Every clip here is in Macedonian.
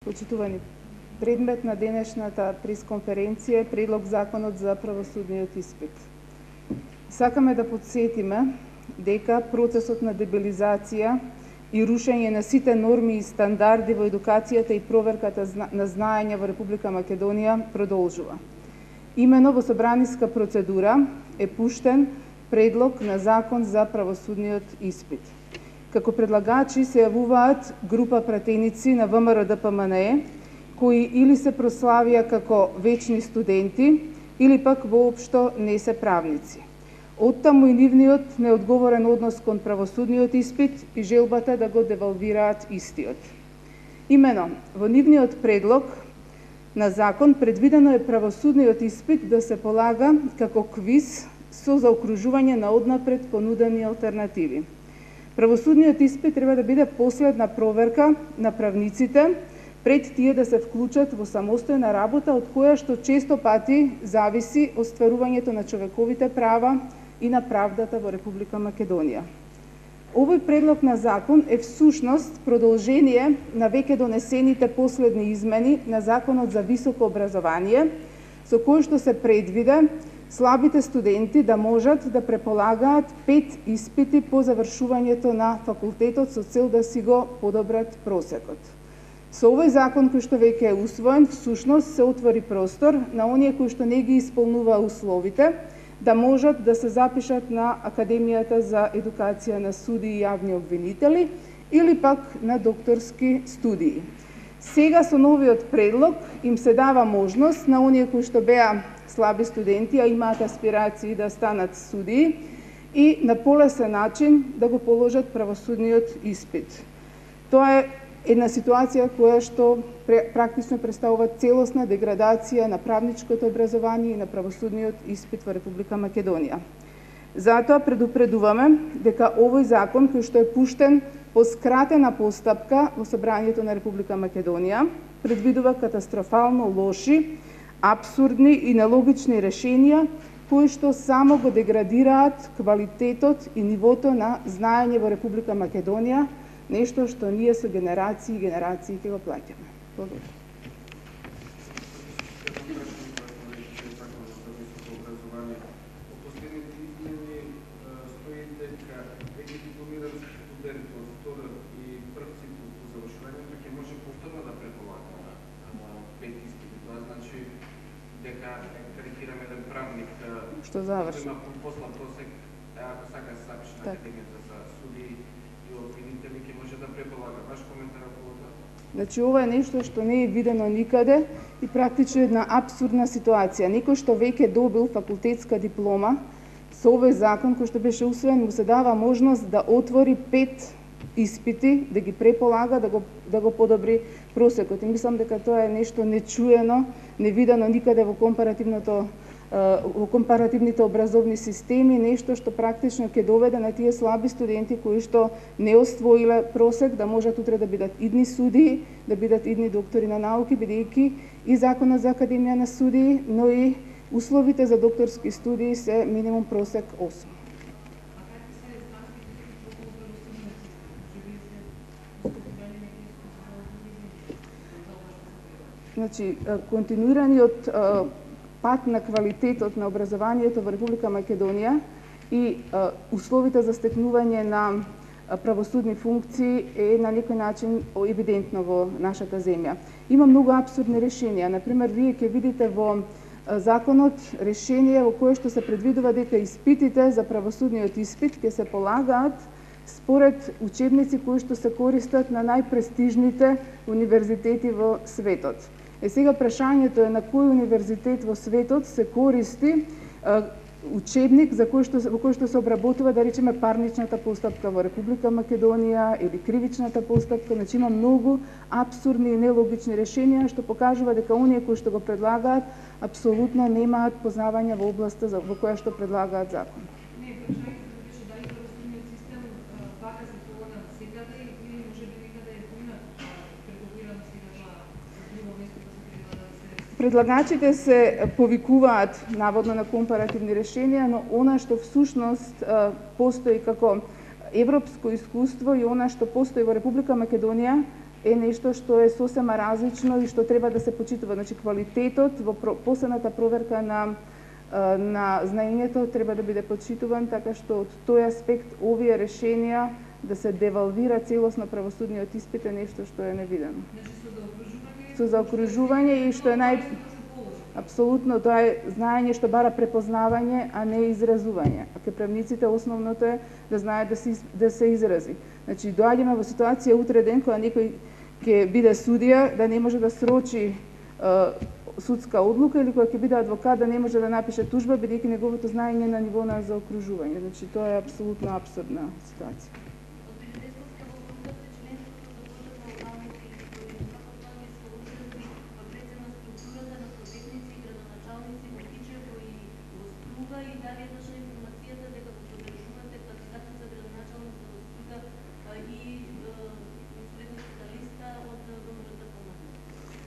Почитувани, предмет на денешната пресконференција е предлог законот за правосудниот испит. Сакаме да подсетиме дека процесот на дебелизација и рушење на сите норми и стандарди во едукацијата и проверката на знаење во Република Македонија продолжува. Имено во собраниска процедура е пуштен предлог на закон за правосудниот испит. Како предлагачи се јавуваат група пратеници на ВМРО-ДПМНЕ, кои или се прославија како вечни студенти, или пак воопшто не се правници. Оттаму и нивниот неодговорен однос кон правосудниот испит и желбата да го девалвираат истиот. Имено, во нивниот предлог на закон предвидено е правосудниот испит да се полага како квиз со заокружување на однапред понудени алтернативи. Правосудниот испит треба да биде последна проверка на правниците пред тие да се вклучат во самостојна работа од која што често пати зависи остварувањето на човековите права и на правдата во Република Македонија. Овој предлог на закон е всушност продолжение на веќе донесените последни измени на Законот за високо образование, со кој што се предвиде слабите студенти да можат да преполагаат 5 испити по завршувањето на факултетот со цел да си го подобрат просекот. Со овој закон кој што веќе е усвоен, всушност се отвори простор на оние кои што не ги исполнуваа условите да можат да се запишат на Академијата за едукација на суди и јавни обвинители или пак на докторски студии. Сега со новиот предлог им се дава можност на оние кои што беа слаби студенти, а имаат аспирации да станат судии и на полесен начин да го положат правосудниот испит. Тоа е една ситуација која што практично представува целосна деградација на правничкото образование и на правосудниот испит во Република Македонија. Затоа предупредуваме дека овој закон кој што е пуштен по скратена постапка во Собранието на Република Македонија предвидува катастрофално лоши, апсурдни и нелогични решенија кои што само го деградираат квалитетот и нивото на знаење во Република Македонија, нешто што ние со генерации и генерации ќе го плаќаме. Благодарам. Што заврши. Послан просек, ако сака да се запише на Академијата за судии и обвинители, ќе може да преполага. Ваш коментар околу тоа? Значи, ова е нешто што не е видено никаде и практично една апсурдна ситуација. Некој што веќе добил факултетска диплома, со овој закон кој што беше усвоен, му се дава можност да отвори 5 испити, да ги преполага, да го подобри просекот. И мислам дека тоа е нешто нечуено, невидено никаде во компаративните образовни системи, нешто што практично ќе доведе на тие слаби студенти кои што не освоиле просек да можат утре да бидат идни судии, да бидат идни доктори на науки, бидејќи и Законот за Академија на судии, но и условите за докторски студии се минимум просек 8. Значи, континуираниот пат на квалитетот на образованието во Република Македонија и условите за стекнување на правосудни функции е на некој начин евидентно во нашата земја. Има многу апсурдни решенија. Например, вие ќе видите во законот решение во кое што се предвидува дека испитите за правосудниот испит ќе се полагаат според учебници кои што се користат на најпрестижните универзитети во светот. Сега прашањето е на кој универзитет во светот се користи учебник во кој што се обработува, да речеме, парничната постапка во Република Македонија или кривичната постапка. Значи има многу апсурдни и нелогични решенија што покажува дека оние кои што го предлагаат апсолутно немаат познавање во областа во која што предлагаат закон. Предлагачите се повикуваат наводно на компаративни решенија, но она што всушност постои како европско искуство и она што постои во Република Македонија е нешто што е сосема различно и што треба да се почитува. Значи квалитетот во последната проверка на знаењето треба да биде почитуван, така што од тој аспект овие решенија да се девалвира целосно правосудниот испит е нешто што е невидено. Со заокружување и што е апсолутно тоа е знаење што бара препознавање, а не изразување. А ке правниците основното е да знаат да се изрази. Значи доаѓаме во ситуација утре ден кога некој ќе биде судија да не може да срочи судска одлука или кога ќе биде адвокат да не може да напише тужба бидејќи неговото знаење на ниво на заокружување. Значи тоа е апсолутно апсурдна ситуација.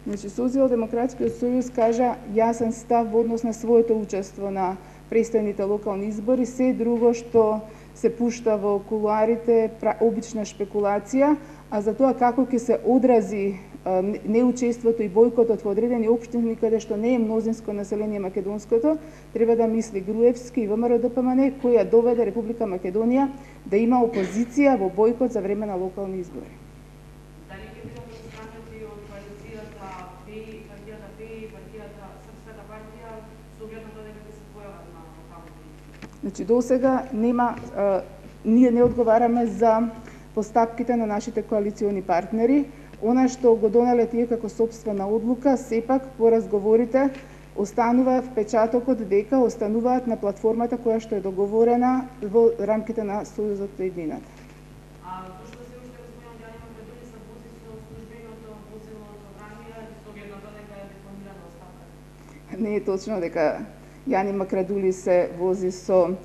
Значи, Социјалдемократскиот сојуз кажа јасен став во однос на своето учество на престојните локални избори, се друго што се пушта во кулуарите обична шпекулација, а за тоа како ќе се одрази неучеството и бојкотот во одредени општини каде што не е мнозинско население македонското, треба да мисли Груевски и ВМРО-ДПМН, која доведе Република Македонија да има опозиција во бојкот за време на локални избори. Значи, до сега нема, ние не одговараме за постапките на нашите коалициони партнери. Она што го донеле тие како сопствена одлука, сепак по разговорите останува впечатокот дека остануваат на платформата која што е договорена во рамките на Сојузот за иднината. А зошто се уште господин Јани Македонија се вози со службеното возило од собрание, со огледното дека е депонирана оставка? Не е точно дека Јани Макрадули се вози со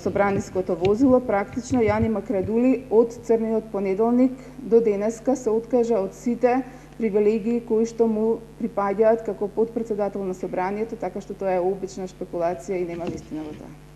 собраниското возило. Практично Јани Макрадули од црниот понеделник до денеска се откажа од сите привилегии кои што му припаѓаат како подпредседател на собранието, така што тоа е обична шпекулација и нема вистина во тоа.